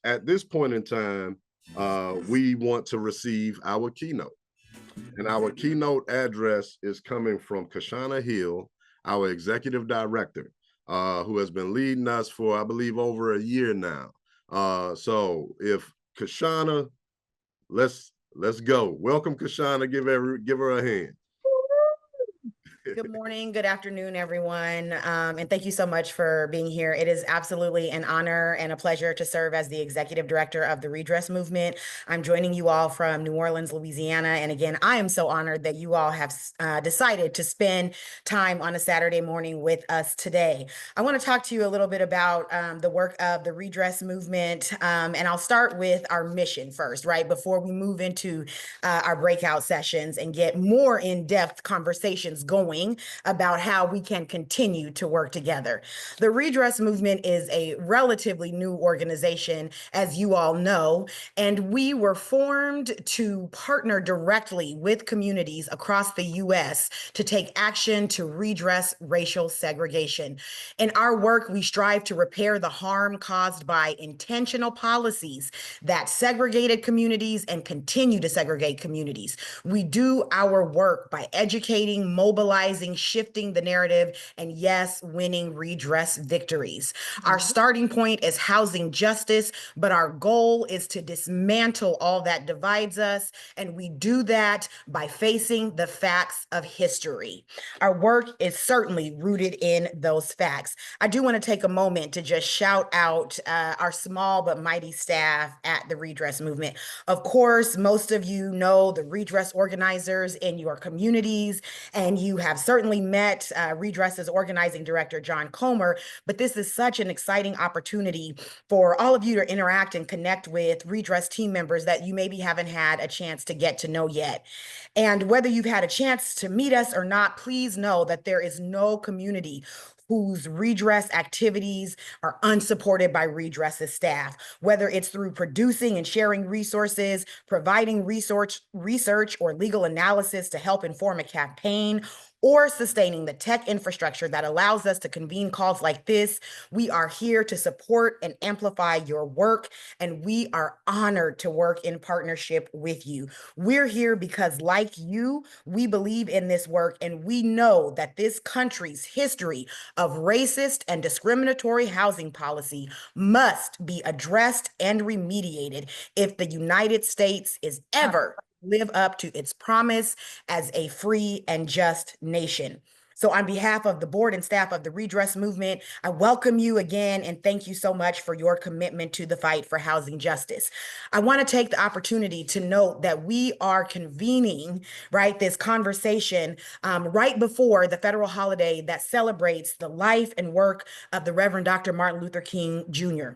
at this point in time, we want to receive our keynote. And our keynote address is coming from Cashauna Hill, our executive director, who has been leading us for, I believe, over a year now. So if Cashauna, let's go. Welcome, Cashauna. Give her a hand. Good morning, good afternoon, everyone. And thank you so much for being here. It is absolutely an honor and a pleasure to serve as the executive director of the Redress Movement. I'm joining you all from New Orleans, Louisiana. And again, I am so honored that you all have decided to spend time on a Saturday morning with us today. I want to talk to you a little bit about the work of the Redress Movement. And I'll start with our mission first, right? Before we move into our breakout sessions and get more in-depth conversations going about how we can continue to work together. The Redress Movement is a relatively new organization, as you all know, and we were formed to partner directly with communities across the U.S. to take action to redress racial segregation. In our work, we strive to repair the harm caused by intentional policies that segregated communities and continue to segregate communities. We do our work by educating, mobilizing, shifting the narrative, and yes, winning redress victories. Our starting point is housing justice, but our goal is to dismantle all that divides us, and we do that by facing the facts of history. Our work is certainly rooted in those facts. I do want to take a moment to just shout out our small but mighty staff at the Redress Movement. Of course, most of you know the redress organizers in your communities, and you have certainly met Redress's organizing director, John Comer, but this is such an exciting opportunity for all of you to interact and connect with Redress team members that you maybe haven't had a chance to get to know yet. And whether you've had a chance to meet us or not, please know that there is no community whose redress activities are unsupported by Redress's staff, whether it's through producing and sharing resources, providing research or legal analysis to help inform a campaign, or sustaining the tech infrastructure that allows us to convene calls like this. We are here to support and amplify your work, and we are honored to work in partnership with you. We're here because, like you, we believe in this work, and we know that this country's history of racist and discriminatory housing policy must be addressed and remediated if the United States is ever live up to its promise as a free and just nation. So on behalf of the board and staff of the Redress Movement, I welcome you again and thank you so much for your commitment to the fight for housing justice. I want to take the opportunity to note that we are convening, right, this conversation right before the federal holiday that celebrates the life and work of the Reverend Dr. Martin Luther King Jr.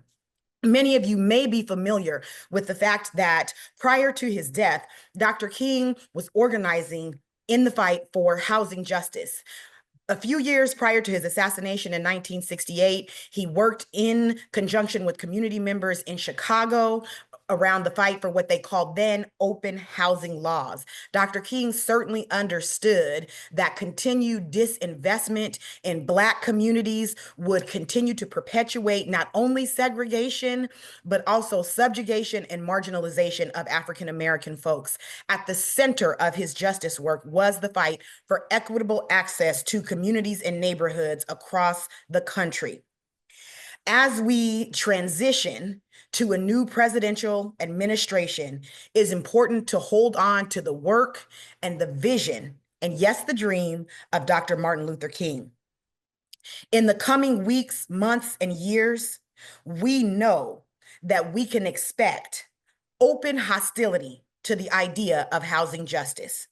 Many of you may be familiar with the fact that prior to his death, Dr. King was organizing in the fight for housing justice. A few years prior to his assassination in 1968, he worked in conjunction with community members in Chicago around the fight for what they called then open housing laws. Dr. King certainly understood that continued disinvestment in Black communities would continue to perpetuate not only segregation, but also subjugation and marginalization of African American folks. At the center of his justice work was the fight for equitable access to communities and neighborhoods across the country. As we transition to a new presidential administration, it is important to hold on to the work and the vision, and yes, the dream of Dr. Martin Luther King. In the coming weeks, months, and years, we know that we can expect open hostility to the idea of housing justice.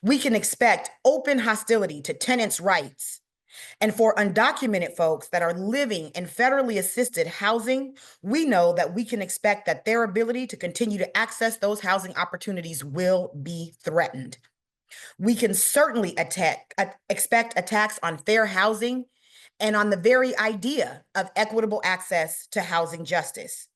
We can expect open hostility to tenants' rights. And for undocumented folks that are living in federally assisted housing, we know that we can expect that their ability to continue to access those housing opportunities will be threatened. We can certainly expect attacks on fair housing and on the very idea of equitable access to housing justice.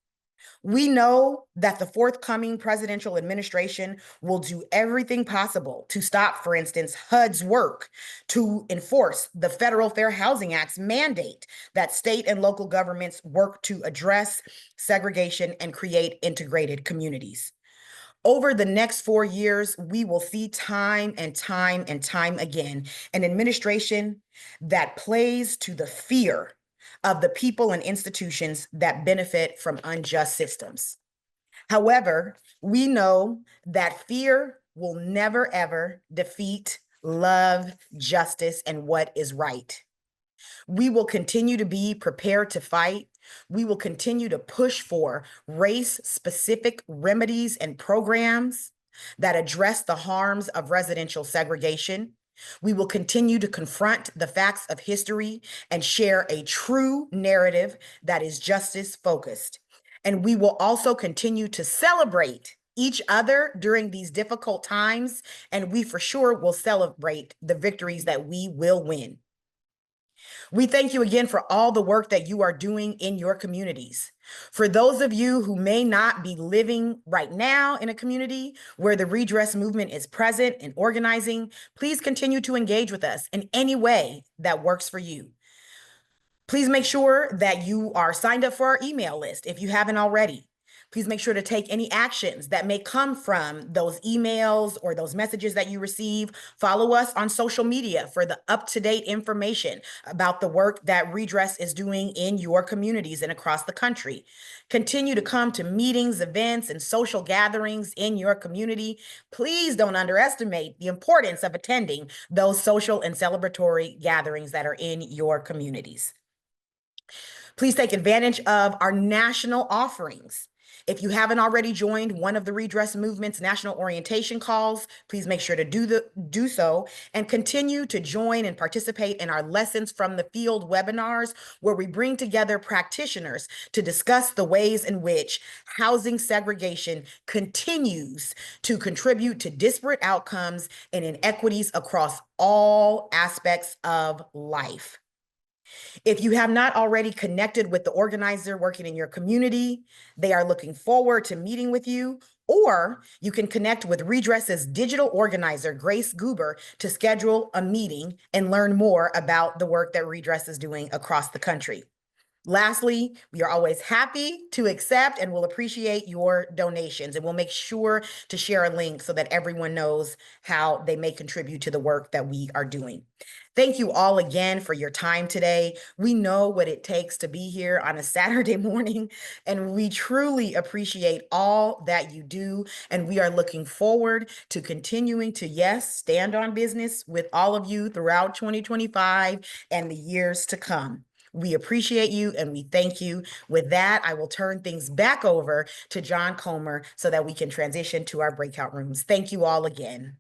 We know that the forthcoming presidential administration will do everything possible to stop, for instance, HUD's work to enforce the Federal Fair Housing Act's mandate that state and local governments work to address segregation and create integrated communities. Over the next 4 years, we will see time and time and time again an administration that plays to the fear of the people and institutions that benefit from unjust systems. However, we know that fear will never, ever defeat love, justice, and what is right. We will continue to be prepared to fight. We will continue to push for race-specific remedies and programs that address the harms of residential segregation. We will continue to confront the facts of history and share a true narrative that is justice-focused. And we will also continue to celebrate each other during these difficult times, and we for sure will celebrate the victories that we will win. We thank you again for all the work that you are doing in your communities. For those of you who may not be living right now in a community where the redress movement is present and organizing, please continue to engage with us in any way that works for you. Please make sure that you are signed up for our email list if you haven't already. Please make sure to take any actions that may come from those emails or those messages that you receive. Follow us on social media for the up-to-date information about the work that Redress is doing in your communities and across the country. Continue to come to meetings, events, and social gatherings in your community. Please don't underestimate the importance of attending those social and celebratory gatherings that are in your communities. Please take advantage of our national offerings. If you haven't already joined one of the Redress Movement's national orientation calls, please make sure to do so and continue to join and participate in our Lessons from the Field webinars, where we bring together practitioners to discuss the ways in which housing segregation continues to contribute to disparate outcomes and inequities across all aspects of life. If you have not already connected with the organizer working in your community, they are looking forward to meeting with you, or you can connect with Redress's digital organizer, Grace Goober, to schedule a meeting and learn more about the work that Redress is doing across the country. Lastly, we are always happy to accept and will appreciate your donations, and we'll make sure to share a link so that everyone knows how they may contribute to the work that we are doing. Thank you all again for your time today. We know what it takes to be here on a Saturday morning, and we truly appreciate all that you do. And we are looking forward to continuing to, yes, stand on business with all of you throughout 2025 and the years to come. We appreciate you and we thank you. With that, I will turn things back over to John Comer so that we can transition to our breakout rooms. Thank you all again.